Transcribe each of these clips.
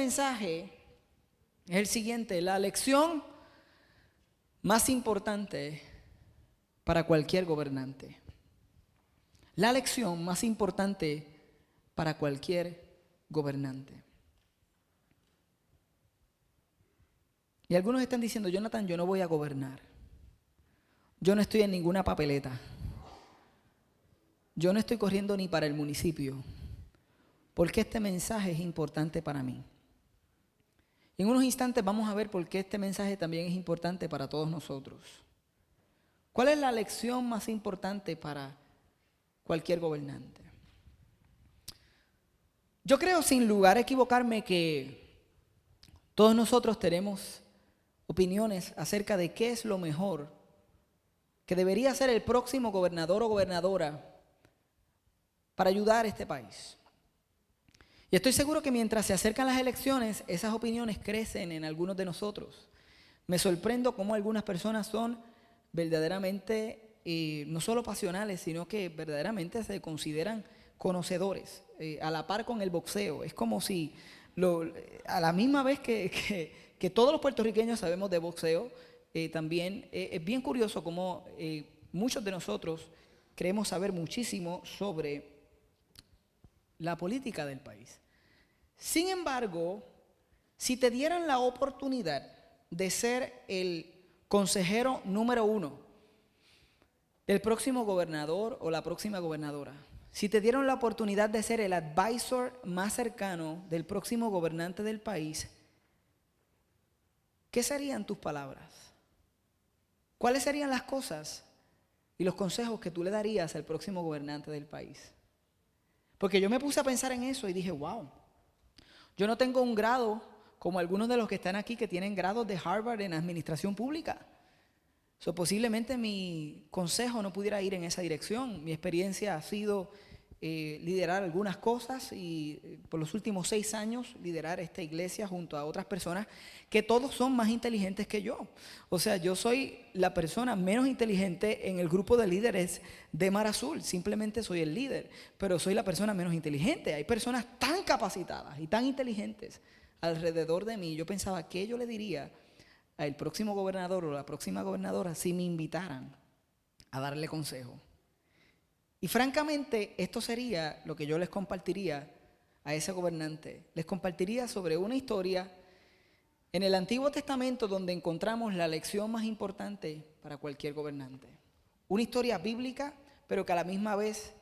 mensaje es el siguiente: la lección más importante para cualquier gobernante. La lección más importante para cualquier gobernante. Y algunos están diciendo: Jonathan, yo no voy a gobernar. Yo no estoy en ninguna papeleta. Yo no estoy corriendo ni para el municipio. ¿Por qué este mensaje es importante para mí? En unos instantes vamos a ver por qué este mensaje también es importante para todos nosotros. ¿Cuál es la lección más importante para cualquier gobernante? Yo creo, sin lugar a equivocarme, que todos nosotros tenemos opiniones acerca de qué es lo mejor que debería ser el próximo gobernador o gobernadora para ayudar a este país. Y estoy seguro que mientras se acercan las elecciones, esas opiniones crecen en algunos de nosotros. Me sorprendo cómo algunas personas son verdaderamente no solo pasionales, sino que verdaderamente se consideran conocedores, a la par con el boxeo. Es como si a la misma vez que todos los puertorriqueños sabemos de boxeo, también es bien curioso cómo muchos de nosotros creemos saber muchísimo sobre la política del país. Sin embargo, si te dieran la oportunidad de ser el consejero número 1 del próximo gobernador o la próxima gobernadora, si te dieron la oportunidad de ser el advisor más cercano del próximo gobernante del país, ¿qué serían tus palabras? ¿Cuáles serían las cosas y los consejos que tú le darías al próximo gobernante del país? Porque yo me puse a pensar en eso y dije, wow, yo no tengo un grado como algunos de los que están aquí que tienen grados de Harvard en administración pública. Posiblemente mi consejo no pudiera ir en esa dirección. Mi experiencia ha sido liderar algunas cosas y por los últimos 6 años liderar esta iglesia junto a otras personas que todos son más inteligentes que yo. O sea, yo soy la persona menos inteligente en el grupo de líderes de Mar Azul. Simplemente soy el líder, pero soy la persona menos inteligente. Hay personas tan capacitadas y tan inteligentes alrededor de mí. Yo pensaba, ¿qué yo le diría al próximo gobernador o la próxima gobernadora si me invitaran a darle consejo? Y francamente, esto sería lo que yo les compartiría a ese gobernante. Les compartiría sobre una historia en el Antiguo Testamento donde encontramos la lección más importante para cualquier gobernante. Una historia bíblica, pero que a la misma vez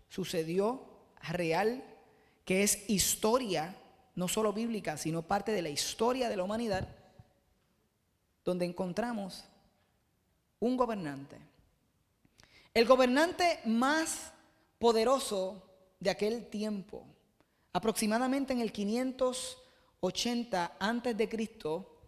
sucedió real, que es historia, no solo bíblica, sino parte de la historia de la humanidad, donde encontramos un gobernante. El gobernante más poderoso de aquel tiempo, aproximadamente en el 580 antes de Cristo,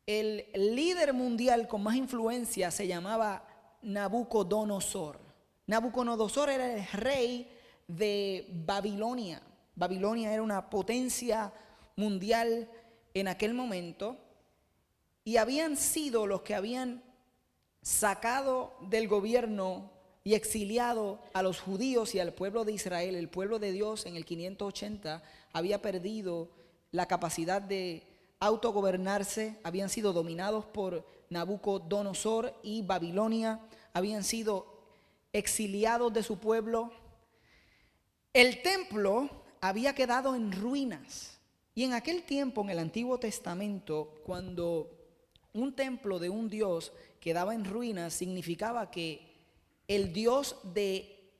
el líder mundial con más influencia se llamaba Nabucodonosor. Nabucodonosor era el rey de Babilonia. Babilonia era una potencia mundial en aquel momento y habían sido los que habían sacado del gobierno y exiliado a los judíos y al pueblo de Israel. El pueblo de Dios en el 580 había perdido la capacidad de autogobernarse, habían sido dominados por Nabucodonosor y Babilonia, habían sido exiliados de su pueblo. El templo había quedado en ruinas. Y en aquel tiempo, en el Antiguo Testamento, cuando un templo de un Dios quedaba en ruinas, significaba que el Dios de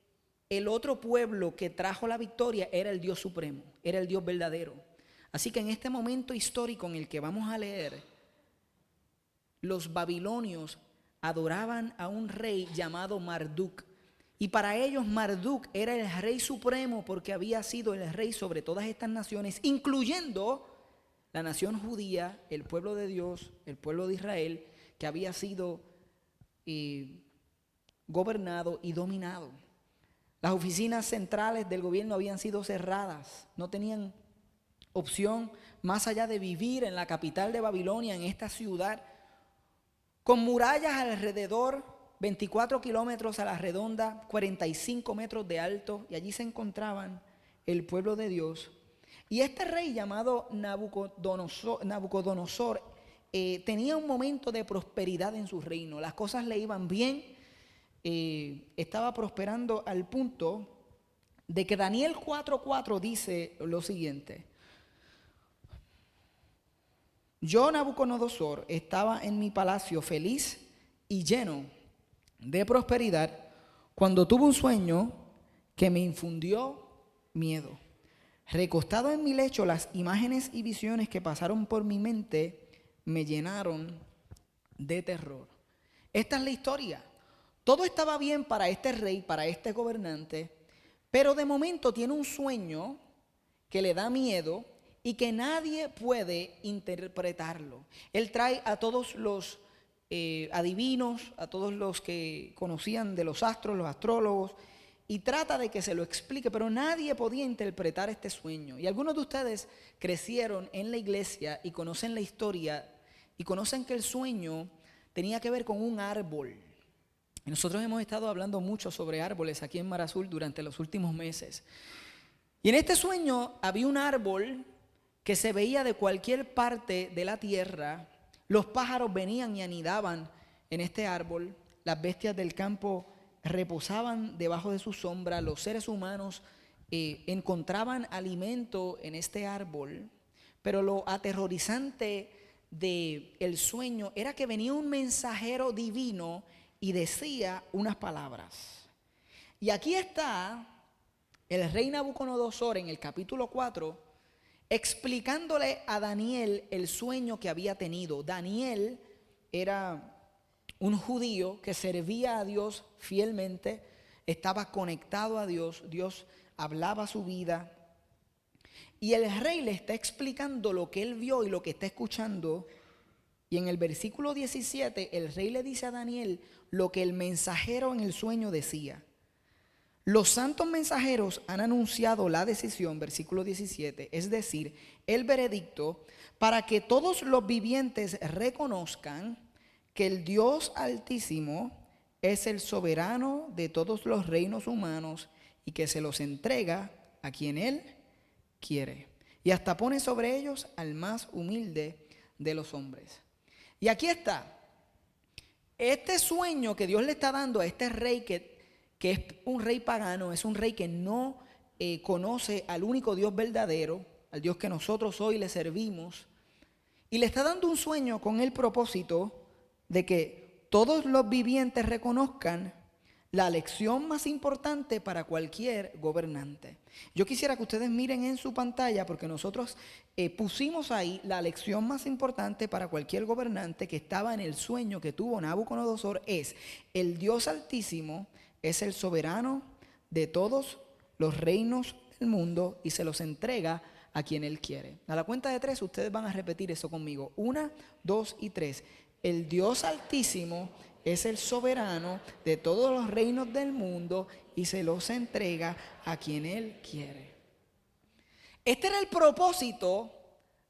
el otro pueblo que trajo la victoria era el Dios supremo, era el Dios verdadero. Así que en este momento histórico en el que vamos a leer, los babilonios adoraban a un rey llamado Marduk. Y para ellos Marduk era el rey supremo porque había sido el rey sobre todas estas naciones, incluyendo la nación judía, el pueblo de Dios, el pueblo de Israel, que había sido gobernado y dominado. Las oficinas centrales del gobierno habían sido cerradas, no tenían opción más allá de vivir en la capital de Babilonia, en esta ciudad, con murallas alrededor, 24 kilómetros a la redonda, 45 metros de alto, y allí se encontraban el pueblo de Dios. Y este rey llamado Nabucodonosor tenía un momento de prosperidad en su reino. Las cosas le iban bien, estaba prosperando al punto de que Daniel 4:4 dice lo siguiente: yo, Nabucodonosor, estaba en mi palacio feliz y lleno de prosperidad cuando tuve un sueño que me infundió miedo. Recostado en mi lecho, las imágenes y visiones que pasaron por mi mente me llenaron de terror. Esta es la historia. Todo estaba bien para este rey, para este gobernante, pero de momento tiene un sueño que le da miedo y que nadie puede interpretarlo. Él trae a todos los adivinos, a todos los que conocían de los astros, los astrólogos, y trata de que se lo explique, pero nadie podía interpretar este sueño. Y algunos de ustedes crecieron en la iglesia y conocen la historia y conocen que el sueño tenía que ver con un árbol. Y nosotros hemos estado hablando mucho sobre árboles aquí en Mar Azul durante los últimos meses. Y en este sueño había un árbol que se veía de cualquier parte de la tierra. Los pájaros venían y anidaban en este árbol. Las bestias del campo reposaban debajo de su sombra. Los seres humanos encontraban alimento en este árbol. Pero lo aterrorizante del sueño era que venía un mensajero divino y decía unas palabras. Y aquí está el rey Nabucodonosor en el capítulo 4 explicándole a Daniel el sueño que había tenido. Daniel era un judío que servía a Dios fielmente, estaba conectado a Dios, Dios hablaba su vida. Y el rey le está explicando lo que él vio y lo que está escuchando. Y en el versículo 17, el rey le dice a Daniel lo que el mensajero en el sueño decía. Los santos mensajeros han anunciado la decisión, versículo 17, es decir, el veredicto, para que todos los vivientes reconozcan que el Dios Altísimo es el soberano de todos los reinos humanos y que se los entrega a quien Él quiere. Y hasta pone sobre ellos al más humilde de los hombres. Y aquí está. Este sueño que Dios le está dando a este rey que es un rey pagano, es un rey que no conoce al único Dios verdadero, al Dios que nosotros hoy le servimos, y le está dando un sueño con el propósito de que todos los vivientes reconozcan la lección más importante para cualquier gobernante. Yo quisiera que ustedes miren en su pantalla, porque nosotros pusimos ahí la lección más importante para cualquier gobernante que estaba en el sueño que tuvo Nabucodonosor. Es: el Dios Altísimo es el soberano de todos los reinos del mundo y se los entrega a quien Él quiere. A la cuenta de 3 ustedes van a repetir eso conmigo. 1, 2 y 3. El Dios Altísimo es el soberano de todos los reinos del mundo y se los entrega a quien Él quiere. Este era el propósito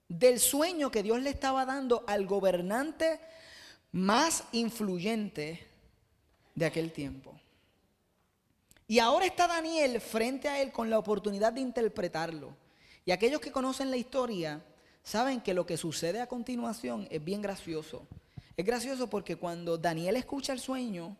del sueño que Dios le estaba dando al gobernante más influyente de aquel tiempo. Y ahora está Daniel frente a él con la oportunidad de interpretarlo. Y aquellos que conocen la historia saben que lo que sucede a continuación es bien gracioso. Es gracioso porque cuando Daniel escucha el sueño,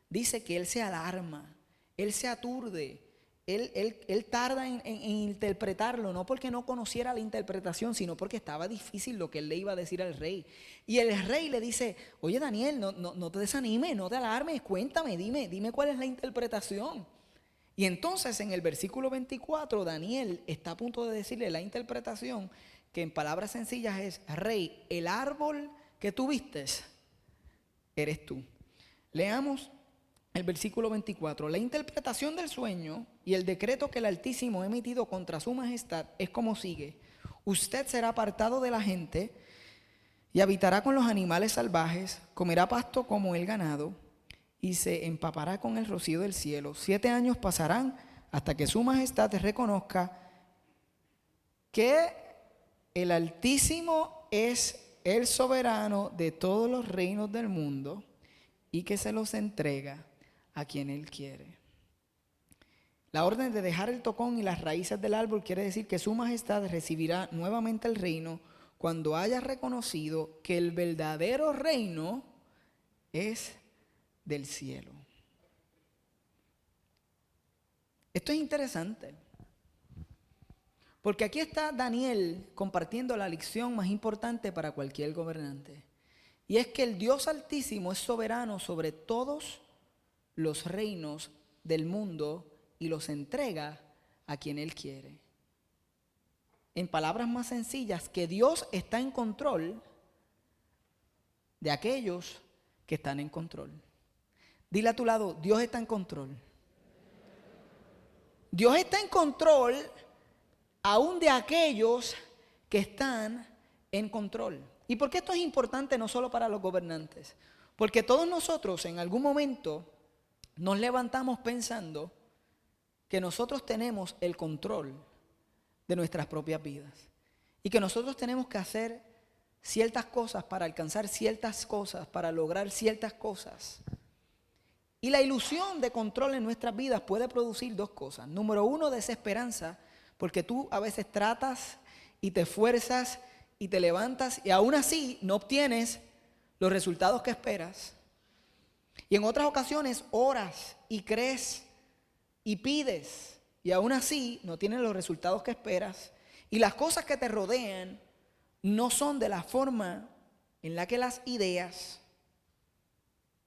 dice que él se alarma, él se aturde, él tarda en interpretarlo, no porque no conociera la interpretación, sino porque estaba difícil lo que él le iba a decir al rey. Y el rey le dice: oye, Daniel, no te desanimes, no te alarmes, cuéntame, dime cuál es la interpretación. Y entonces en el versículo 24, Daniel está a punto de decirle la interpretación, que en palabras sencillas es: rey, el árbol que tú vistes eres tú. Leamos el versículo 24. La interpretación del sueño y el decreto que el Altísimo ha emitido contra su majestad es como sigue: usted será apartado de la gente y habitará con los animales salvajes, comerá pasto como el ganado y se empapará con el rocío del cielo. 7 años pasarán hasta que su majestad reconozca que el Altísimo es el soberano de todos los reinos del mundo y que se los entrega a quien Él quiere. La orden de dejar el tocón y las raíces del árbol quiere decir que su majestad recibirá nuevamente el reino cuando haya reconocido que el verdadero reino es del cielo. Esto es interesante, porque aquí está Daniel compartiendo la lección más importante para cualquier gobernante. Y es que el Dios Altísimo es soberano sobre todos los reinos del mundo y los entrega a quien Él quiere. En palabras más sencillas, que Dios está en control de aquellos que están en control. Dile a tu lado, Dios está en control. Dios está en control aún de aquellos que están en control. ¿Y por qué esto es importante no solo para los gobernantes? Porque todos nosotros en algún momento nos levantamos pensando que nosotros tenemos el control de nuestras propias vidas y que nosotros tenemos que hacer ciertas cosas para alcanzar ciertas cosas, para lograr ciertas cosas. Y la ilusión de control en nuestras vidas puede producir dos cosas. Número uno, desesperanza, porque tú a veces tratas y te esfuerzas y te levantas y aún así no obtienes los resultados que esperas. Y en otras ocasiones oras y crees y pides y aún así no tienes los resultados que esperas. Y las cosas que te rodean no son de la forma en la que las ideas.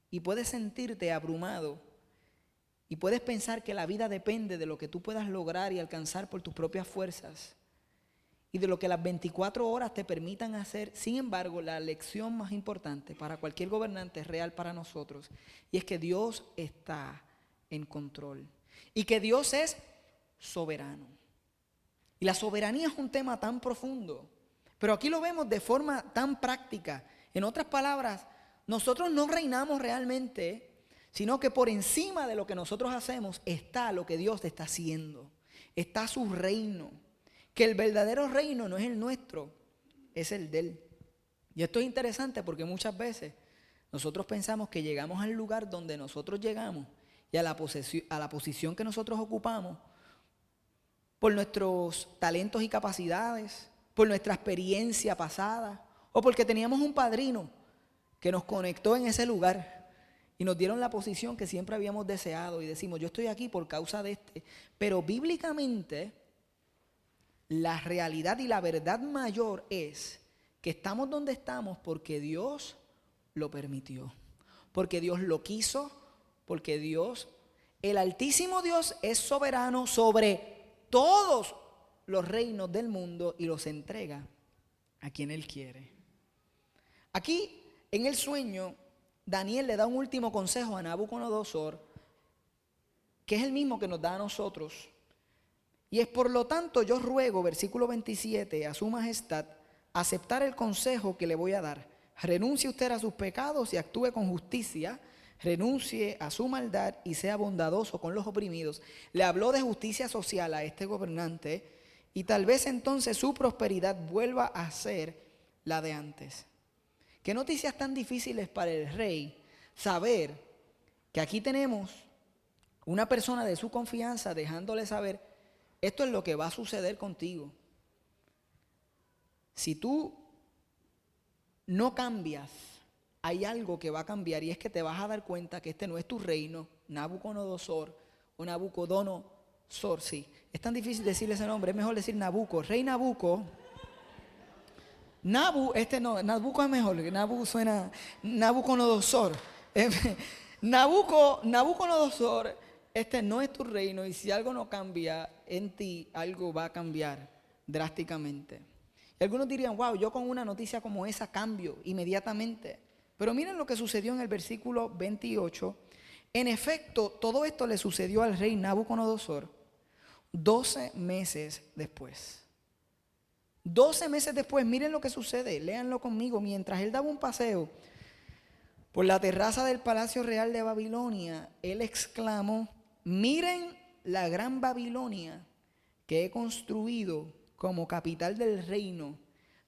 Y puedes sentirte abrumado y puedes pensar que la vida depende de lo que tú puedas lograr y alcanzar por tus propias fuerzas y de lo que las 24 horas te permitan hacer. Sin embargo, la lección más importante para cualquier gobernante es real para nosotros, y es que Dios está en control y que Dios es soberano. Y la soberanía es un tema tan profundo, pero aquí lo vemos de forma tan práctica. En otras palabras, nosotros no reinamos realmente, sino que por encima de lo que nosotros hacemos está lo que Dios está haciendo. Está su reino. Que el verdadero reino no es el nuestro, es el de Él. Y esto es interesante porque muchas veces nosotros pensamos que llegamos al lugar donde nosotros llegamos y a la posición que nosotros ocupamos por nuestros talentos y capacidades, por nuestra experiencia pasada o porque teníamos un padrino que nos conectó en ese lugar y nos dieron la posición que siempre habíamos deseado y decimos, yo estoy aquí por causa de este. Pero bíblicamente, la realidad y la verdad mayor es que estamos donde estamos porque Dios lo permitió, porque Dios lo quiso, porque Dios, el Altísimo Dios, es soberano sobre todos los reinos del mundo y los entrega a quien Él quiere. Aquí, en el sueño, Daniel le da un último consejo a Nabucodonosor, que es el mismo que nos da a nosotros. Y es: por lo tanto, yo ruego, versículo 27, a su majestad, aceptar el consejo que le voy a dar. Renuncie usted a sus pecados y actúe con justicia. Renuncie a su maldad y sea bondadoso con los oprimidos. Le habló de justicia social a este gobernante y tal vez entonces su prosperidad vuelva a ser la de antes. Qué noticias tan difíciles para el rey saber que aquí tenemos una persona de su confianza dejándole saber: esto es lo que va a suceder contigo. Si tú no cambias, hay algo que va a cambiar, y es que te vas a dar cuenta que este no es tu reino, Nabucodonosor o Nabucodonosor, sí. Es tan difícil decirle ese nombre, es mejor decir Nabuco, rey Nabuco. Nabuco es mejor, Nabu suena, Nabucodonosor. Nabucodonosor, este no es tu reino, y si algo no cambia en ti, algo va a cambiar drásticamente. Y algunos dirían: wow, yo con una noticia como esa cambio inmediatamente. Pero miren lo que sucedió en el versículo 28. En efecto, todo esto le sucedió al rey Nabucodonosor 12 meses después. 12 meses después, miren lo que sucede, léanlo conmigo. Mientras él daba un paseo por la terraza del Palacio Real de Babilonia, él exclamó: miren la gran Babilonia que he construido como capital del reino.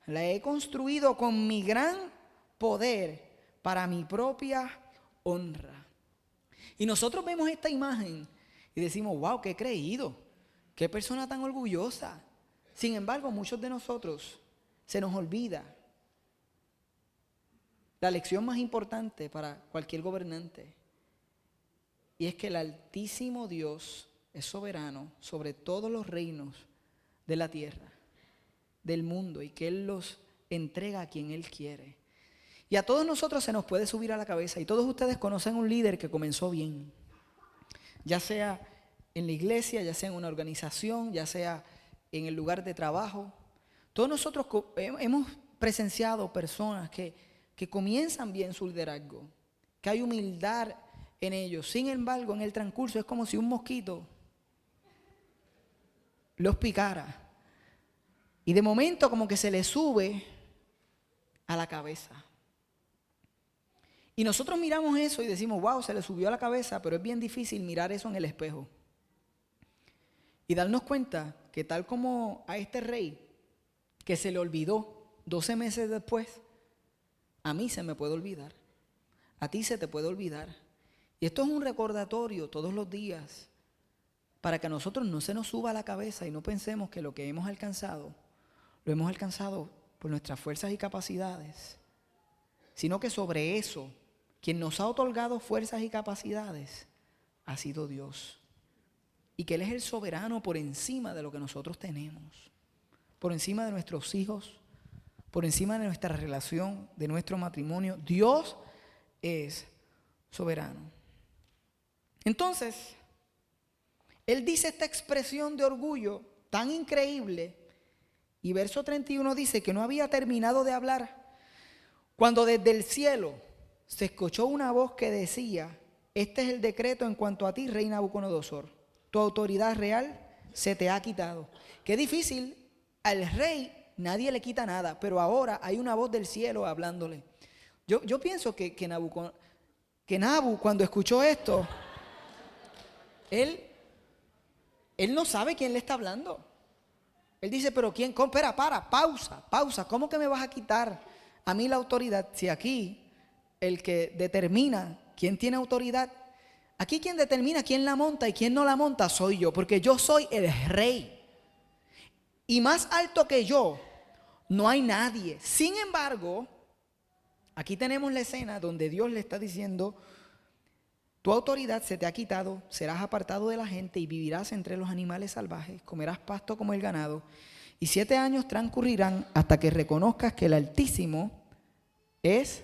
La he construido con mi gran poder para mi propia honra. Y nosotros vemos esta imagen y Y decimos, wow, qué creído, qué persona tan orgullosa. Sin embargo, muchos de nosotros se nos olvida la lección más importante para cualquier gobernante. Y es que el Altísimo Dios es soberano sobre todos los reinos de la tierra, del mundo, y que Él los entrega a quien Él quiere. Y a todos nosotros se nos puede subir a la cabeza, y todos ustedes conocen un líder que comenzó bien, ya sea en la iglesia, ya sea en una organización, ya sea en el lugar de trabajo. Todos nosotros hemos presenciado personas que comienzan bien su liderazgo, que hay humildad en ellos. Sin embargo, en el transcurso es como si un mosquito los picara. Y de momento como que se les sube a la cabeza. Y nosotros miramos eso y decimos, wow, se le subió a la cabeza, pero es bien difícil mirar eso en el espejo. Y darnos cuenta que tal como a este rey, que se le olvidó 12 meses después, a mí se me puede olvidar, a ti se te puede olvidar. Y esto es un recordatorio todos los días para que a nosotros no se nos suba a la cabeza y no pensemos que lo que hemos alcanzado, lo hemos alcanzado por nuestras fuerzas y capacidades, sino que sobre eso, quien nos ha otorgado fuerzas y capacidades, ha sido Dios. Y que Él es el soberano por encima de lo que nosotros tenemos, por encima de nuestros hijos, por encima de nuestra relación, de nuestro matrimonio. Dios es soberano. Entonces, Él dice esta expresión de orgullo tan increíble, y verso 31 dice que no había terminado de hablar cuando desde el cielo se escuchó una voz que decía: este es el decreto en cuanto a ti, rey Nabucodonosor. Tu autoridad real se te ha quitado. Qué difícil, al rey nadie le quita nada, pero ahora hay una voz del cielo hablándole. Yo pienso que Nabu, cuando escuchó esto, él no sabe quién le está hablando. Él dice, pero ¿quién? Espera, pausa. ¿Cómo que me vas a quitar a mí la autoridad? Si aquí el que determina quién tiene autoridad, aquí quien determina quién la monta y quién no la monta soy yo, porque yo soy el rey. Y más alto que yo no hay nadie. Sin embargo, aquí tenemos la escena donde Dios le está diciendo: tu autoridad se te ha quitado, serás apartado de la gente y vivirás entre los animales salvajes, comerás pasto como el ganado, y 7 años transcurrirán hasta que reconozcas que el Altísimo es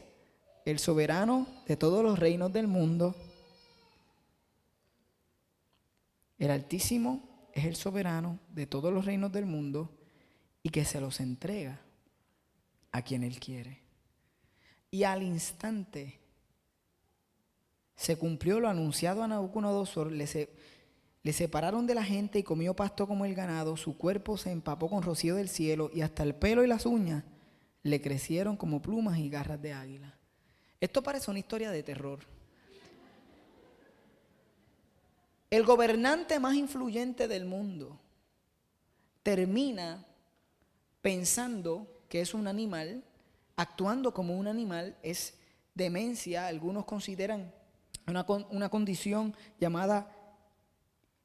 el soberano de todos los reinos del mundo. El Altísimo es el soberano de todos los reinos del mundo y que se los entrega a quien Él quiere. Y al instante se cumplió lo anunciado a Nabucodonosor. Le separaron de la gente y comió pasto como el ganado. Su cuerpo se empapó con rocío del cielo y hasta el pelo y las uñas le crecieron como plumas y garras de águila. Esto parece una historia de terror. El gobernante más influyente del mundo termina pensando que es un animal, actuando como un animal. Es demencia. Algunos consideran una condición llamada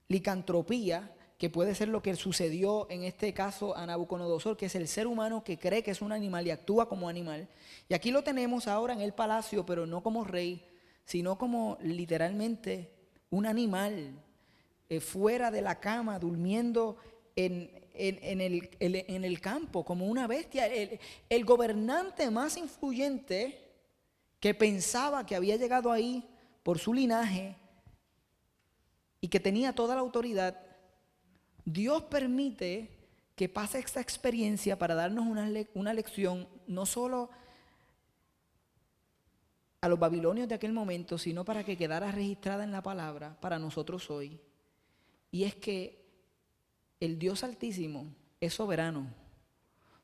licantropía, que puede ser lo que sucedió en este caso a Nabucodonosor, que es el ser humano que cree que es un animal y actúa como animal. Y aquí lo tenemos ahora en el palacio, pero no como rey, sino como literalmente un animal, fuera de la cama, durmiendo en el campo, como una bestia. El gobernante más influyente, que pensaba que había llegado ahí por su linaje y que tenía toda la autoridad, Dios permite que pase esta experiencia para darnos una lección, no solo a los babilonios de aquel momento, sino para que quedara registrada en la palabra para nosotros hoy. Y es que el Dios Altísimo es soberano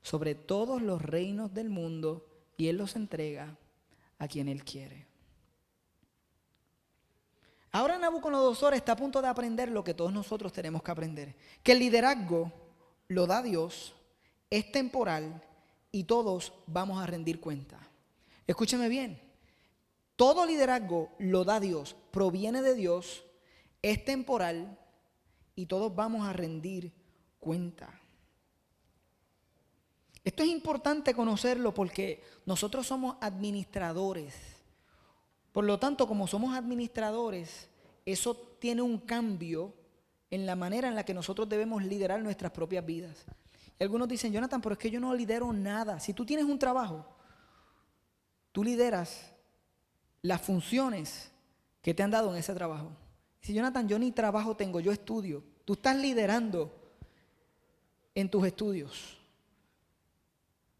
sobre todos los reinos del mundo y Él los entrega a quien Él quiere. Ahora Nabucodonosor está a punto de aprender lo que todos nosotros tenemos que aprender: que el liderazgo lo da Dios, es temporal y todos vamos a rendir cuenta. Escúcheme bien, todo liderazgo lo da Dios, proviene de Dios, es temporal y todos vamos a rendir cuenta. Esto es importante conocerlo porque nosotros somos administradores. Por lo tanto, como somos administradores, eso tiene un cambio en la manera en la que nosotros debemos liderar nuestras propias vidas. Y algunos dicen, Jonathan, pero es que yo no lidero nada. Si tú tienes un trabajo, tú lideras las funciones que te han dado en ese trabajo. Si Jonathan, yo ni trabajo tengo, yo estudio. Tú estás liderando en tus estudios.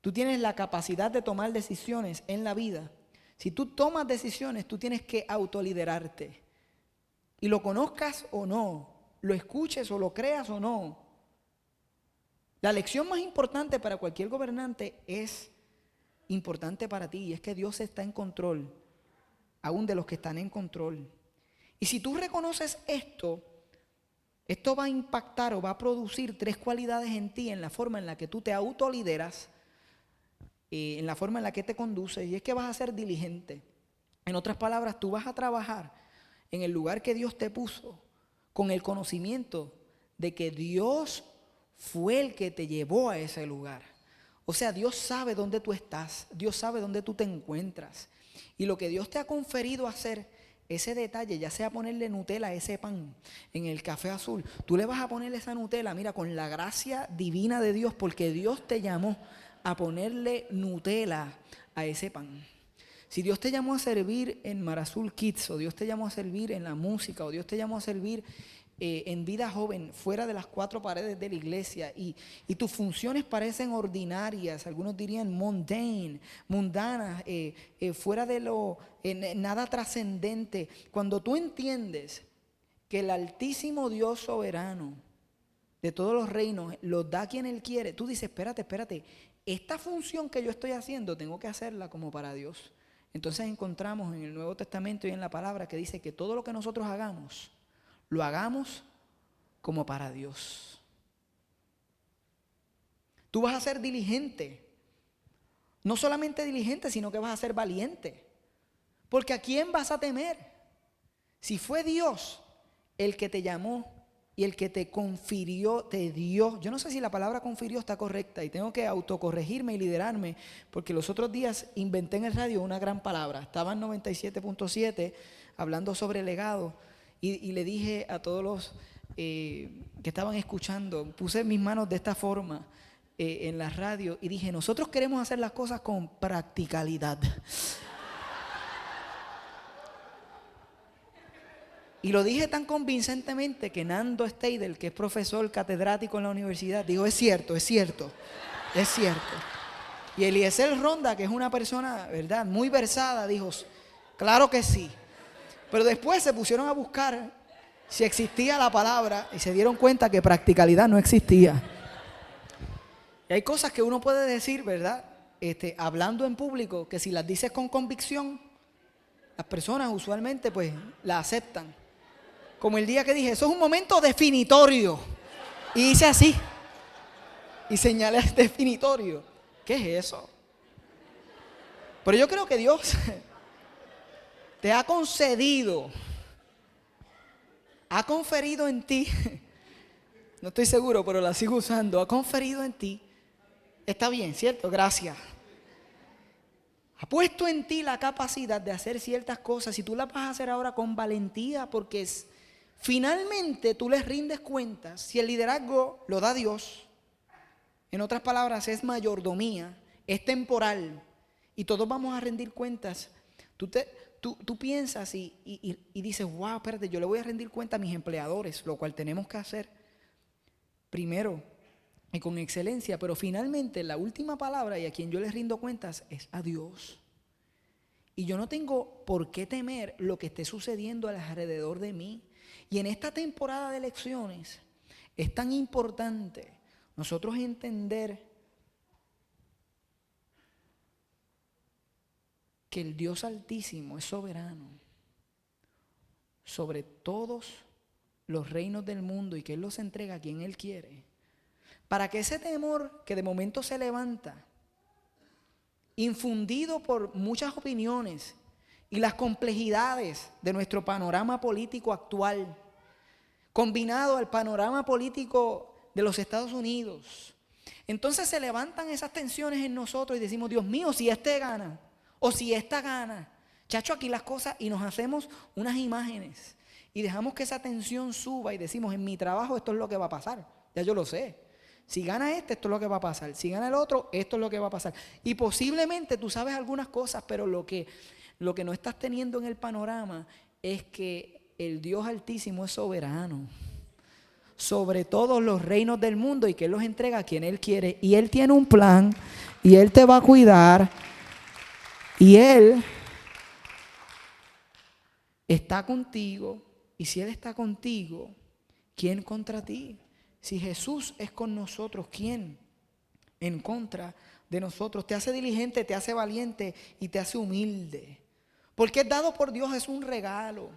Tú tienes la capacidad de tomar decisiones en la vida. Si tú tomas decisiones, tú tienes que autoliderarte. Y lo conozcas o no, lo escuches o lo creas o no. La lección más importante para cualquier gobernante es importante para ti, y es que Dios está en control, aún de los que están en control. Y si tú reconoces esto va a impactar o va a producir 3 cualidades en ti, en la forma en la que tú te autolideras, en la forma en la que te conduces, y es que vas a ser diligente. En otras palabras, tú vas a trabajar en el lugar que Dios te puso con el conocimiento de que Dios fue el que te llevó a ese lugar. O sea, Dios sabe dónde tú estás, Dios sabe dónde tú te encuentras. Y lo que Dios te ha conferido hacer, ese detalle, ya sea ponerle Nutella a ese pan en el café azul, tú le vas a ponerle esa Nutella, mira, con la gracia divina de Dios, porque Dios te llamó a ponerle Nutella a ese pan. Si Dios te llamó a servir en Mar Azul Kids, o Dios te llamó a servir en la música, o Dios te llamó a servir en vida joven, fuera de las 4 paredes de la iglesia, y tus funciones parecen ordinarias, algunos dirían mundanas, fuera de lo, nada trascendente. Cuando tú entiendes que el Altísimo Dios soberano de todos los reinos los da a quien Él quiere, tú dices, espérate, esta función que yo estoy haciendo tengo que hacerla como para Dios. Entonces encontramos en el Nuevo Testamento y en la palabra que dice que todo lo que nosotros hagamos, lo hagamos como para Dios. Tú vas a ser diligente. No solamente diligente, sino que vas a ser valiente. Porque ¿a quién vas a temer? Si fue Dios el que te llamó y el que te confirió, te dio. Yo no sé si la palabra confirió está correcta y tengo que autocorregirme y liderarme, porque los otros días inventé en el radio una gran palabra. Estaba en 97.7 hablando sobre legado y le dije a todos los que estaban escuchando, puse mis manos de esta forma en la radio y dije, nosotros queremos hacer las cosas con practicalidad. Y lo dije tan convincentemente que Nando Steidel, que es profesor catedrático en la universidad, dijo, es cierto. Y Eliezer Ronda, que es una persona, ¿verdad?, muy versada, dijo, claro que sí. Pero después se pusieron a buscar si existía la palabra y se dieron cuenta que practicalidad no existía. Y hay cosas que uno puede decir, ¿verdad?, hablando en público, que si las dices con convicción, las personas usualmente pues la aceptan. Como el día que dije, eso es un momento definitorio. Y hice así. Y señalé el definitorio. ¿Qué es eso? Pero yo creo que Dios te ha concedido, ha conferido en ti, no estoy seguro, pero la sigo usando, ha conferido en ti, está bien, ¿cierto? Gracias. Ha puesto en ti la capacidad de hacer ciertas cosas y tú las vas a hacer ahora con valentía porque finalmente tú les rindes cuentas. Si el liderazgo lo da Dios, en otras palabras es mayordomía, es temporal y todos vamos a rendir cuentas. Tú piensas y dices, wow, espérate, yo le voy a rendir cuenta a mis empleadores, lo cual tenemos que hacer primero y con excelencia, pero finalmente la última palabra y a quien yo les rindo cuentas es a Dios. Y yo no tengo por qué temer lo que esté sucediendo alrededor de mí. Y en esta temporada de elecciones es tan importante nosotros entender que el Dios Altísimo es soberano sobre todos los reinos del mundo y que Él los entrega a quien Él quiere. Para que ese temor que de momento se levanta, infundido por muchas opiniones y las complejidades de nuestro panorama político actual, combinado al panorama político de los Estados Unidos. Entonces se levantan esas tensiones en nosotros y decimos, Dios mío, si este gana o si esta gana, chacho, aquí las cosas, y nos hacemos unas imágenes y dejamos que esa tensión suba y decimos, en mi trabajo esto es lo que va a pasar, ya yo lo sé. Si gana este, esto es lo que va a pasar. Si gana el otro, esto es lo que va a pasar. Y posiblemente tú sabes algunas cosas, pero lo que no estás teniendo en el panorama es que el Dios Altísimo es soberano sobre todos los reinos del mundo y que Él los entrega a quien Él quiere. Y Él tiene un plan y Él te va a cuidar y Él está contigo. Y si Él está contigo, ¿quién contra ti? Si Jesús es con nosotros, ¿quién en contra de nosotros? Te hace diligente, te hace valiente y te hace humilde. Porque es dado por Dios, es un regalo.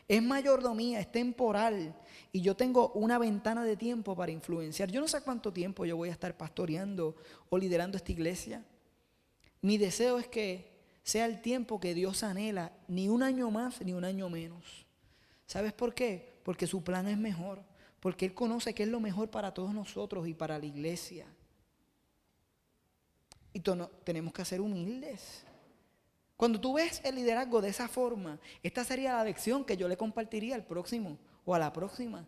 Es mayordomía, es temporal. Y yo tengo una ventana de tiempo para influenciar. Yo no sé cuánto tiempo yo voy a estar pastoreando o liderando esta iglesia. Mi deseo es que sea el tiempo que Dios anhela, ni un año más ni un año menos. ¿Sabes por qué? Porque su plan es mejor. Porque Él conoce que es lo mejor para todos nosotros y para la iglesia. Y tenemos que ser humildes. Cuando tú ves el liderazgo de esa forma, esta sería la lección que yo le compartiría al próximo o a la próxima.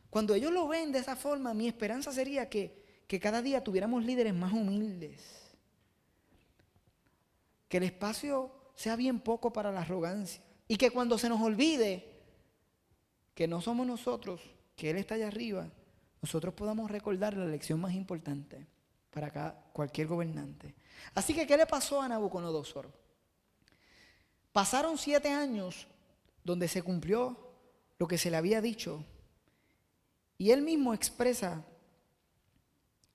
Cuando ellos lo ven de esa forma, mi esperanza sería que cada día tuviéramos líderes más humildes. Que el espacio sea bien poco para la arrogancia. Y que cuando se nos olvide que no somos nosotros, que Él está allá arriba, nosotros podamos recordar la lección más importante para cualquier gobernante. Así que, ¿qué le pasó a Nabucodonosor? Pasaron 7 años donde se cumplió lo que se le había dicho. Y él mismo expresa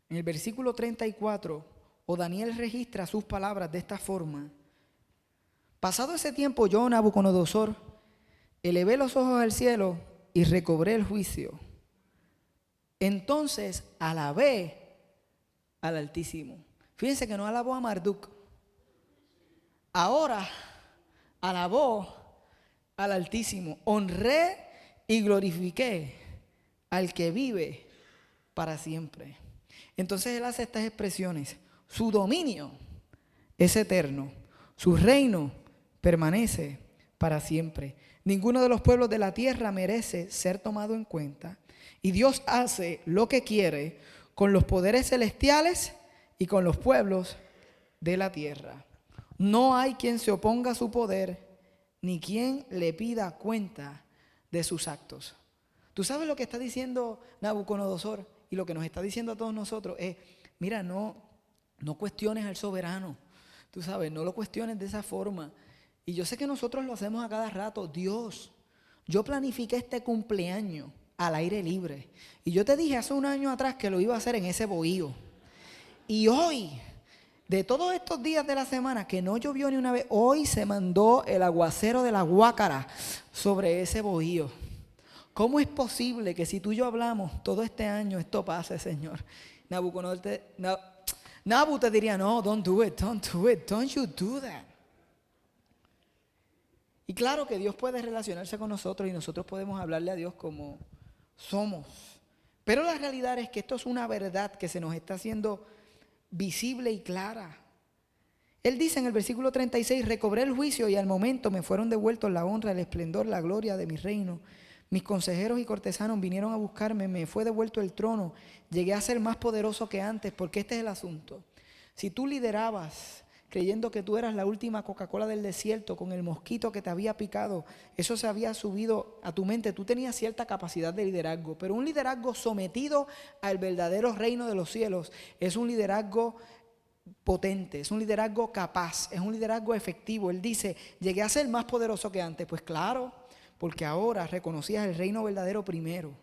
en el versículo 34, o Daniel registra sus palabras de esta forma. Pasado ese tiempo, yo, Nabucodonosor, elevé los ojos al cielo y recobré el juicio. Entonces alabé al Altísimo. Fíjense que no alabó a Marduk. Ahora alabó al Altísimo. Honré y glorifiqué al que vive para siempre. Entonces él hace estas expresiones. Su dominio es eterno. Su reino permanece para siempre. Ninguno de los pueblos de la tierra merece ser tomado en cuenta. Y Dios hace lo que quiere con los poderes celestiales y con los pueblos de la tierra. No hay quien se oponga a su poder, ni quien le pida cuenta de sus actos. ¿Tú sabes lo que está diciendo Nabucodonosor? Y lo que nos está diciendo a todos nosotros es, mira, no cuestiones al soberano. Tú sabes, no lo cuestiones de esa forma. Y yo sé que nosotros lo hacemos a cada rato. Dios, yo planifiqué este cumpleaños al aire libre. Y yo te dije hace un año atrás que lo iba a hacer en ese bohío. Y hoy, de todos estos días de la semana que no llovió ni una vez, hoy se mandó el aguacero de la Guácara sobre ese bohío. ¿Cómo es posible que si tú y yo hablamos todo este año esto pase, Señor? Nabu te diría, no, don't do it, don't you do that. Y claro que Dios puede relacionarse con nosotros y nosotros podemos hablarle a Dios como somos. Pero la realidad es que esto es una verdad que se nos está haciendo visible y clara. Él dice en el versículo 36, recobré el juicio y al momento me fueron devueltos la honra, el esplendor, la gloria de mi reino. Mis consejeros y cortesanos vinieron a buscarme, me fue devuelto el trono, llegué a ser más poderoso que antes, porque este es el asunto. Si tú liderabas creyendo que tú eras la última Coca-Cola del desierto con el mosquito que te había picado, eso se había subido a tu mente, tú tenías cierta capacidad de liderazgo, pero un liderazgo sometido al verdadero reino de los cielos es un liderazgo potente, es un liderazgo capaz, es un liderazgo efectivo. Él dice, llegué a ser más poderoso que antes. Pues claro, porque ahora reconocías el reino verdadero primero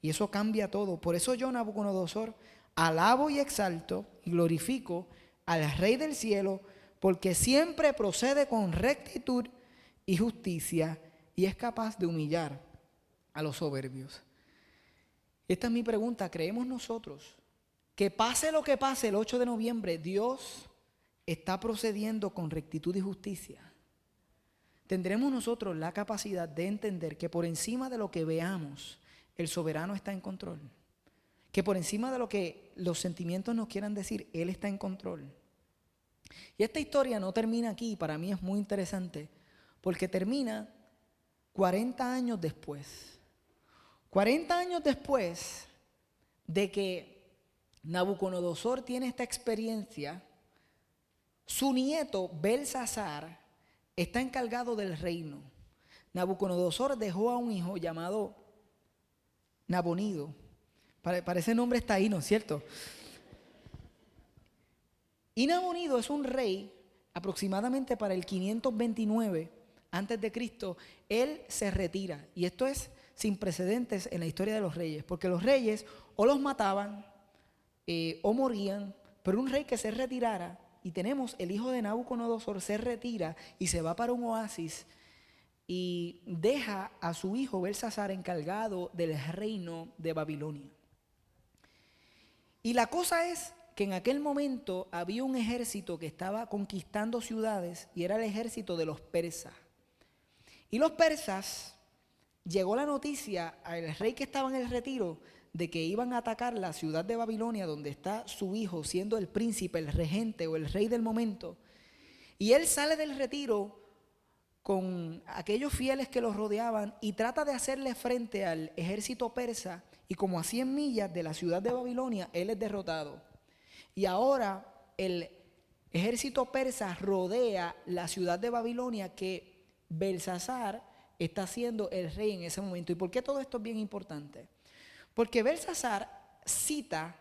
y eso cambia todo. Por eso yo, Nabucodonosor, alabo y exalto y glorifico al Rey del cielo, porque siempre procede con rectitud y justicia y es capaz de humillar a los soberbios. Esta es mi pregunta, ¿creemos nosotros que pase lo que pase el 8 de noviembre, Dios está procediendo con rectitud y justicia? ¿Tendremos nosotros la capacidad de entender que por encima de lo que veamos el soberano está en control. Que por encima de lo que los sentimientos nos quieran decir, Él está en control. Y esta historia no termina aquí, para mí es muy interesante, porque termina 40 años después. 40 años después de que Nabucodonosor tiene esta experiencia, su nieto Belsasar está encargado del reino. Nabucodonosor dejó a un hijo llamado Nabonido. Para ese nombre está ahí, ¿no es cierto? Y Nabonido es un rey, aproximadamente para el 529 antes de Cristo, él se retira. Y esto es sin precedentes en la historia de los reyes, porque los reyes o los mataban o morían, pero un rey que se retirara, y tenemos el hijo de Nabucodonosor, se retira y se va para un oasis y deja a su hijo Belsasar encargado del reino de Babilonia. Y la cosa es que en aquel momento había un ejército que estaba conquistando ciudades y era el ejército de los persas. Y los persas, llegó la noticia al rey que estaba en el retiro de que iban a atacar la ciudad de Babilonia donde está su hijo siendo el príncipe, el regente o el rey del momento. Y él sale del retiro con aquellos fieles que los rodeaban y trata de hacerle frente al ejército persa, y como a 100 millas de la ciudad de Babilonia, él es derrotado. Y ahora el ejército persa rodea la ciudad de Babilonia que Belsasar está siendo el rey en ese momento. ¿Y por qué todo esto es bien importante? Porque Belsasar cita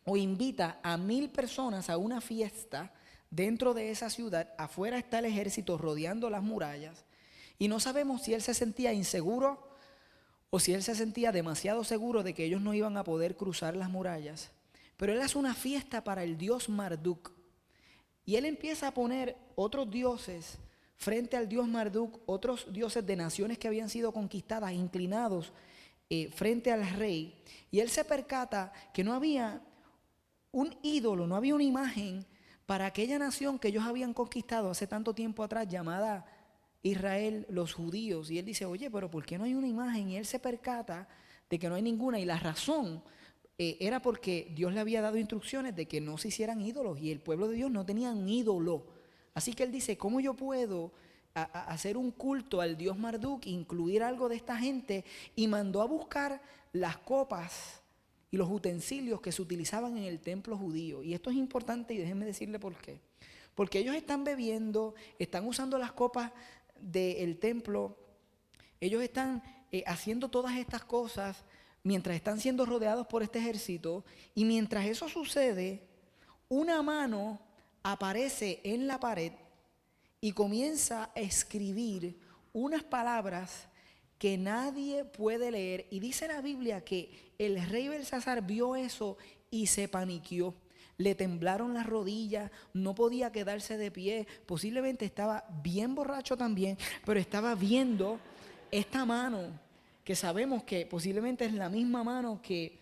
o invita a 1000 personas a una fiesta dentro de esa ciudad. Afuera está el ejército rodeando las murallas y no sabemos si él se sentía inseguro o si él se sentía demasiado seguro de que ellos no iban a poder cruzar las murallas. Pero él hace una fiesta para el dios Marduk y él empieza a poner otros dioses frente al dios Marduk, otros dioses de naciones que habían sido conquistadas, inclinados frente al rey. Y él se percata que no había un ídolo, no había una imagen para aquella nación que ellos habían conquistado hace tanto tiempo atrás, llamada Israel, los judíos. Y él dice, oye, pero ¿por qué no hay una imagen? Y él se percata de que no hay ninguna. Y la razón era porque Dios le había dado instrucciones de que no se hicieran ídolos. Y el pueblo de Dios no tenía un ídolo. Así que él dice, ¿cómo yo puedo hacer un culto al dios Marduk, incluir algo de esta gente? Y mandó a buscar las copas y los utensilios que se utilizaban en el templo judío. Y esto es importante y déjenme decirle por qué. Porque ellos están bebiendo, están usando las copas del templo, ellos están haciendo todas estas cosas mientras están siendo rodeados por este ejército, y mientras eso sucede, una mano aparece en la pared y comienza a escribir unas palabras que nadie puede leer. Y dice la Biblia que el rey Belsasar vio eso y se paniqueó. Le temblaron las rodillas, no podía quedarse de pie, posiblemente estaba bien borracho también, pero estaba viendo esta mano, que sabemos que posiblemente es la misma mano que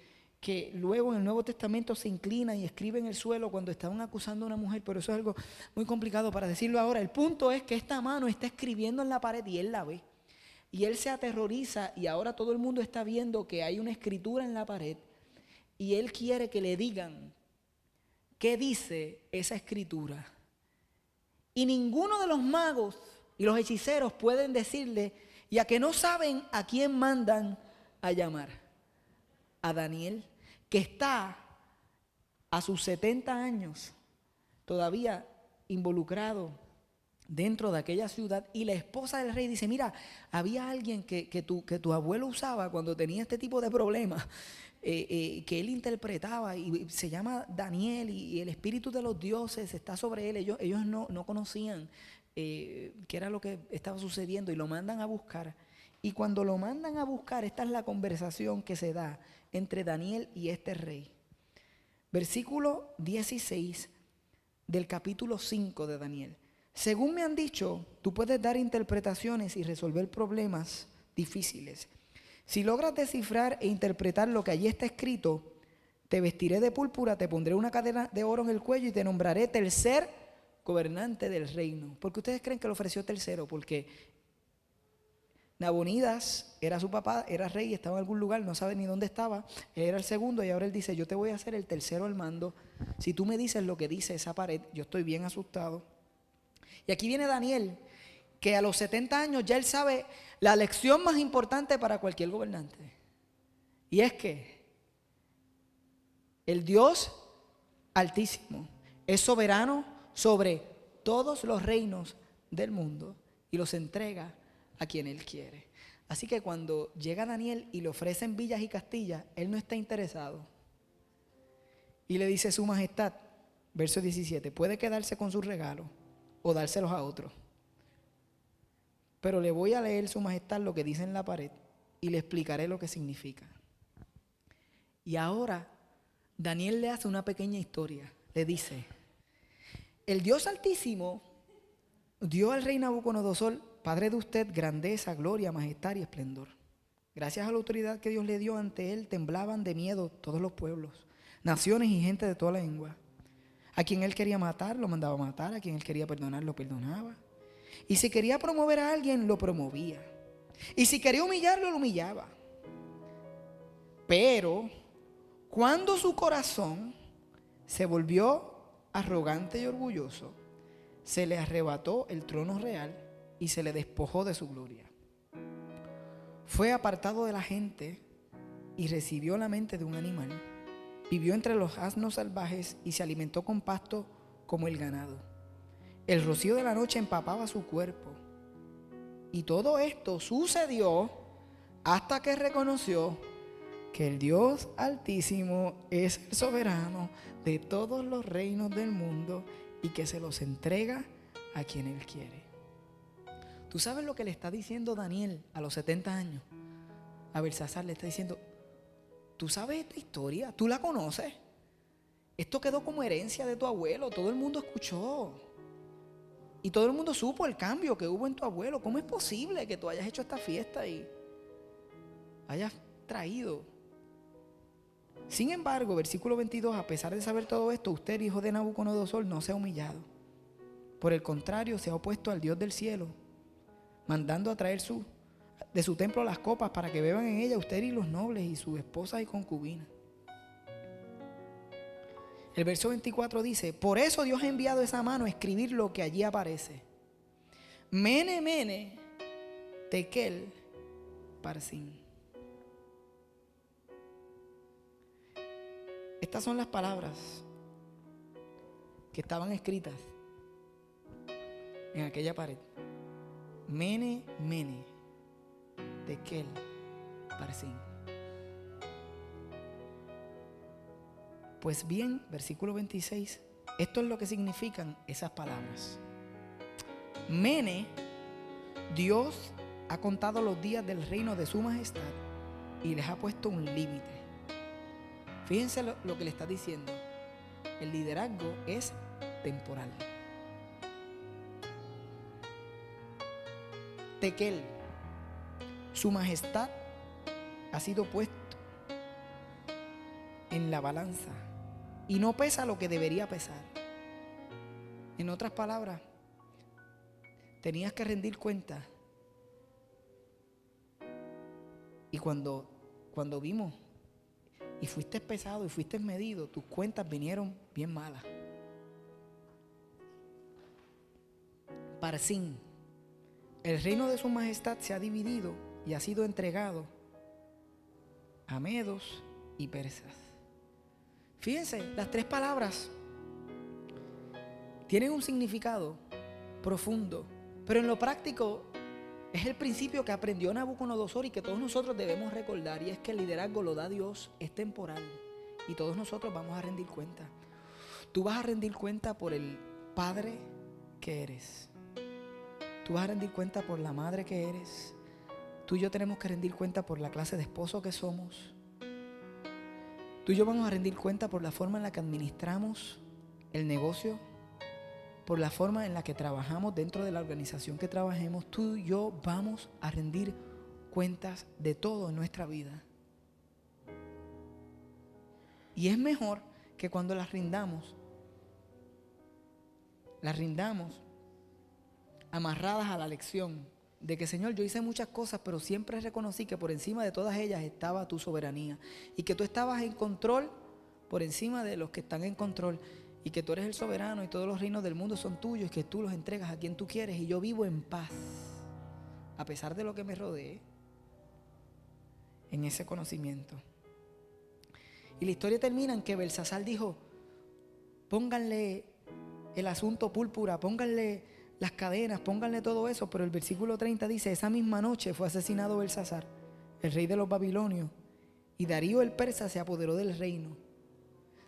luego en el Nuevo Testamento se inclina y escribe en el suelo cuando estaban acusando a una mujer, pero eso es algo muy complicado para decirlo ahora. El punto es que esta mano está escribiendo en la pared y él la ve. Y él se aterroriza y ahora todo el mundo está viendo que hay una escritura en la pared y él quiere que le digan qué dice esa escritura. Y ninguno de los magos y los hechiceros pueden decirle, ya que no saben a quién mandan a llamar. A Daniel, que está a sus 70 años todavía involucrado dentro de aquella ciudad. Y la esposa del rey dice, mira, había alguien que tu abuelo usaba cuando tenía este tipo de problemas, que él interpretaba, y se llama Daniel, y el espíritu de los dioses está sobre él. Ellos no conocían qué era lo que estaba sucediendo y lo mandan a buscar. Y cuando lo mandan a buscar, esta es la conversación que se da entre Daniel y este rey. Versículo 16 del capítulo 5 de Daniel. Según me han dicho, tú puedes dar interpretaciones y resolver problemas difíciles. Si logras descifrar e interpretar lo que allí está escrito, te vestiré de púrpura, te pondré una cadena de oro en el cuello y te nombraré tercer gobernante del reino. ¿Por qué ustedes creen que le ofreció tercero? Porque Nabonidas era su papá, era rey, estaba en algún lugar, no sabe ni dónde estaba. Él era el segundo y ahora él dice, yo te voy a hacer el tercero al mando. Si tú me dices lo que dice esa pared, yo estoy bien asustado. Y aquí viene Daniel, que a los 70 años ya él sabe la lección más importante para cualquier gobernante. Y es que el Dios Altísimo es soberano sobre todos los reinos del mundo y los entrega a quien Él quiere. Así que cuando llega Daniel y le ofrecen villas y castillas, él no está interesado. Y le dice su majestad, verso 17, puede quedarse con sus regalos o dárselos a otros. Pero le voy a leer su majestad lo que dice en la pared y le explicaré lo que significa. Y ahora Daniel le hace una pequeña historia. Le dice, el Dios Altísimo dio al rey Nabucodonosor, padre de usted, grandeza, gloria, majestad y esplendor. Gracias a la autoridad que Dios le dio ante él, temblaban de miedo todos los pueblos, naciones y gente de toda la lengua. A quien él quería matar, lo mandaba a matar. A quien él quería perdonar, lo perdonaba. Y si quería promover a alguien, lo promovía. Y si quería humillarlo, lo humillaba. Pero cuando su corazón se volvió arrogante y orgulloso, se le arrebató el trono real y se le despojó de su gloria. Fue apartado de la gente y recibió la mente de un animal. Vivió entre los asnos salvajes y se alimentó con pasto como el ganado. El rocío de la noche empapaba su cuerpo. Y todo esto sucedió hasta que reconoció que el Dios Altísimo es el soberano de todos los reinos del mundo y que se los entrega a quien Él quiere. ¿Tú sabes lo que le está diciendo Daniel a los 70 años? A Belsasar le está diciendo, ¿tú sabes esta historia? ¿Tú la conoces? Esto quedó como herencia de tu abuelo, todo el mundo escuchó. Y todo el mundo supo el cambio que hubo en tu abuelo. ¿Cómo es posible que tú hayas hecho esta fiesta y hayas traído? Sin embargo, versículo 22, a pesar de saber todo esto, usted, hijo de Nabucodonosor, no se ha humillado. Por el contrario, se ha opuesto al Dios del cielo, mandando a traer de su templo las copas para que beban en ella usted y los nobles y sus esposas y concubinas. El verso 24 dice, por eso Dios ha enviado esa mano a escribir lo que allí aparece. Mene, mene, tekel, parsin. Estas son las palabras que estaban escritas en aquella pared. Mene, mene, tekel, parsin. Pues bien, versículo 26, esto es lo que significan esas palabras. Mene, Dios ha contado los días del reino de su majestad y les ha puesto un límite. Fíjense lo que le está diciendo. El liderazgo es temporal. Tekel, su majestad ha sido puesto en la balanza y no pesa lo que debería pesar. En otras palabras, tenías que rendir cuenta. Y cuando vimos y fuiste pesado y fuiste medido, tus cuentas vinieron bien malas. Parsin, el reino de su majestad se ha dividido y ha sido entregado a medos y persas. Fíjense, las tres palabras tienen un significado profundo, pero en lo práctico es el principio que aprendió Nabucodonosor y que todos nosotros debemos recordar, y es que el liderazgo lo da Dios, es temporal y todos nosotros vamos a rendir cuenta. Tú vas a rendir cuenta por el padre que eres. Tú vas a rendir cuenta por la madre que eres. Tú y yo tenemos que rendir cuenta por la clase de esposo que somos. Tú y yo vamos a rendir cuenta por la forma en la que administramos el negocio, por la forma en la que trabajamos dentro de la organización que trabajemos. Tú y yo vamos a rendir cuentas de todo en nuestra vida. Y es mejor que cuando las rindamos amarradas a la lección de que Señor, yo hice muchas cosas, pero siempre reconocí que por encima de todas ellas estaba tu soberanía y que tú estabas en control por encima de los que están en control y que tú eres el soberano y todos los reinos del mundo son tuyos y que tú los entregas a quien tú quieres y yo vivo en paz a pesar de lo que me rodee en ese conocimiento. Y la historia termina en que Belsasar dijo, pónganle el asunto púrpura, pónganle las cadenas, pónganle todo eso, pero el versículo 30 dice, esa misma noche fue asesinado Belsasar, el rey de los babilonios, y Darío el persa se apoderó del reino.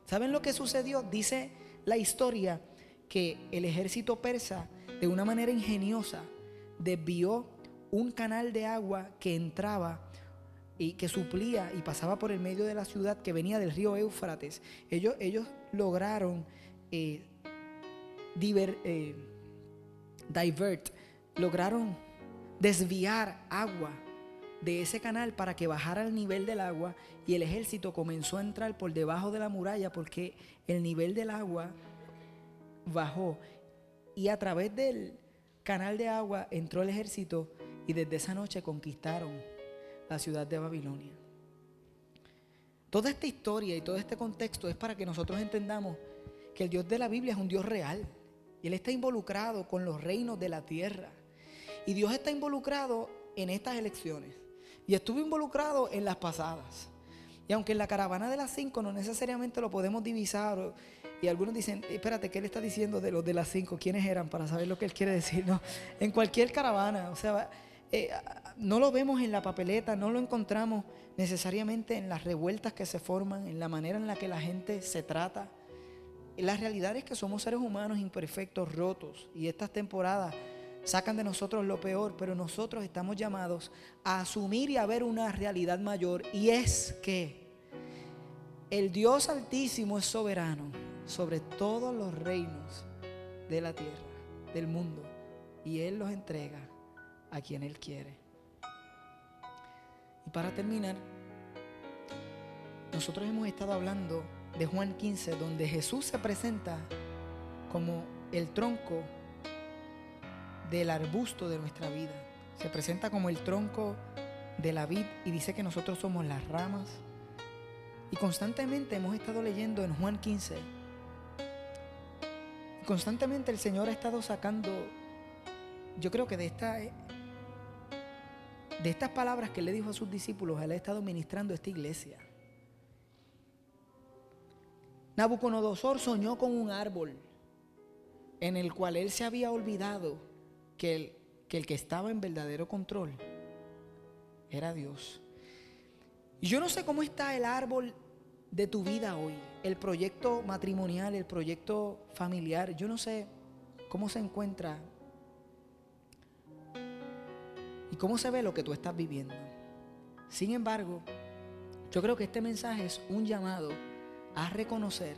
¿Saben lo que sucedió? Dice la historia que el ejército persa, de una manera ingeniosa, desvió un canal de agua que entraba y que suplía y pasaba por el medio de la ciudad, que venía del río Éufrates. Ellos lograron lograron desviar agua de ese canal para que bajara el nivel del agua y el ejército comenzó a entrar por debajo de la muralla porque el nivel del agua bajó y a través del canal de agua entró el ejército y desde esa noche conquistaron la ciudad de Babilonia. Toda esta historia y todo este contexto es para que nosotros entendamos que el Dios de la Biblia es un Dios real y Él está involucrado con los reinos de la tierra y Dios está involucrado en estas elecciones y estuvo involucrado en las pasadas. Y aunque en la caravana de las 5 no necesariamente lo podemos divisar, y algunos dicen, espérate, ¿qué él está diciendo de los de las 5? ¿Quiénes eran? Para saber lo que él quiere decir. No, en cualquier caravana, o sea, no lo vemos en la papeleta, no lo encontramos necesariamente en las revueltas que se forman, en la manera en la que la gente se trata. La realidad es que somos seres humanos imperfectos, rotos, y estas temporadas sacan de nosotros lo peor, pero nosotros estamos llamados a asumir y a ver una realidad mayor, y es que el Dios Altísimo es soberano sobre todos los reinos de la tierra, del mundo, y Él los entrega a quien Él quiere. Y para terminar, nosotros hemos estado hablando de Juan 15, donde Jesús se presenta como el tronco del arbusto de nuestra vida. Se presenta como el tronco de la vid y dice que nosotros somos las ramas. Y constantemente hemos estado leyendo en Juan 15. Y constantemente el Señor ha estado sacando, yo creo que de estas palabras que Él le dijo a sus discípulos, Él ha estado ministrando a esta iglesia. Nabucodonosor soñó con un árbol en el cual él se había olvidado que el que estaba en verdadero control era Dios. Y yo no sé cómo está el árbol de tu vida hoy, el proyecto matrimonial, el proyecto familiar. Yo no sé cómo se encuentra y cómo se ve lo que tú estás viviendo. Sin embargo, yo creo que este mensaje es un llamado a reconocer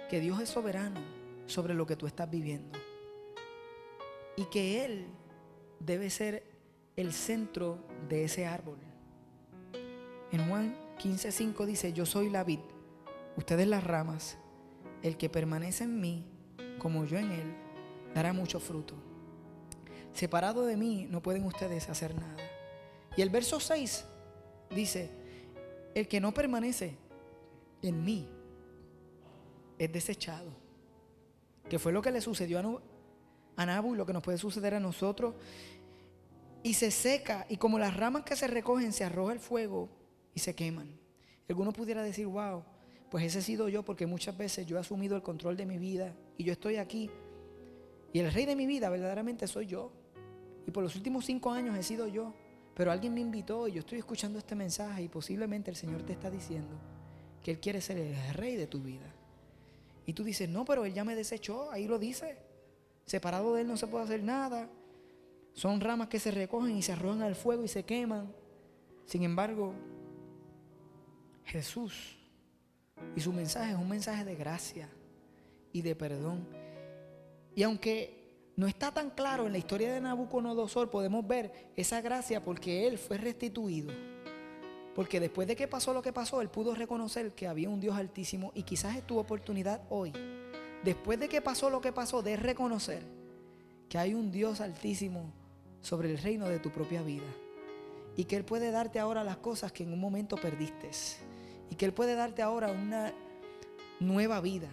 que Dios es soberano sobre lo que tú estás viviendo y que Él debe ser el centro de ese árbol. En Juan 15:5 dice, yo soy la vid, ustedes las ramas, el que permanece en mí, como yo en Él, dará mucho fruto. Separado de mí no pueden ustedes hacer nada. Y el verso 6 dice, el que no permanece en mí es desechado, que fue lo que le sucedió a Nabu y lo que nos puede suceder a nosotros, y se seca, y como las ramas que se recogen se arroja el fuego y se queman. Alguno pudiera decir, wow, pues ese he sido yo, porque muchas veces yo he asumido el control de mi vida y yo estoy aquí y el rey de mi vida verdaderamente soy yo, y por los últimos 5 años he sido yo, pero alguien me invitó y yo estoy escuchando este mensaje y posiblemente el Señor te está diciendo que Él quiere ser el rey de tu vida. Y tú dices, no, pero Él ya me desechó, ahí lo dice. Separado de Él no se puede hacer nada. Son ramas que se recogen y se arrojan al fuego y se queman. Sin embargo, Jesús y su mensaje es un mensaje de gracia y de perdón. Y aunque no está tan claro en la historia de Nabucodonosor, podemos ver esa gracia porque él fue restituido. Porque después de que pasó lo que pasó, él pudo reconocer que había un Dios altísimo, y quizás es tu oportunidad hoy, después de que pasó lo que pasó, de reconocer que hay un Dios altísimo sobre el reino de tu propia vida. Y que Él puede darte ahora las cosas que en un momento perdiste. Y que Él puede darte ahora una nueva vida.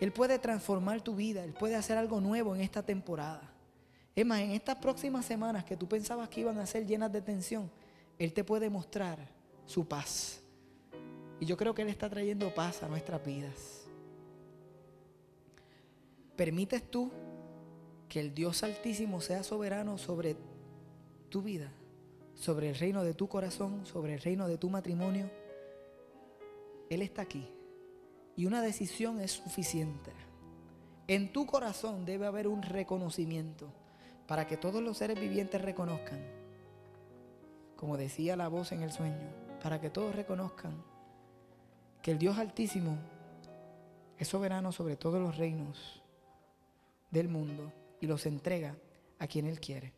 Él puede transformar tu vida. Él puede hacer algo nuevo en esta temporada. Es más, en estas próximas semanas que tú pensabas que iban a ser llenas de tensión, Él te puede mostrar su paz. Y yo creo que Él está trayendo paz a nuestras vidas. ¿Permites tú que el Dios Altísimo sea soberano sobre tu vida, sobre el reino de tu corazón, sobre el reino de tu matrimonio? Él está aquí y una decisión es suficiente. En tu corazón debe haber un reconocimiento para que todos los seres vivientes reconozcan, como decía la voz en el sueño, para que todos reconozcan que el Dios Altísimo es soberano sobre todos los reinos del mundo y los entrega a quien Él quiere.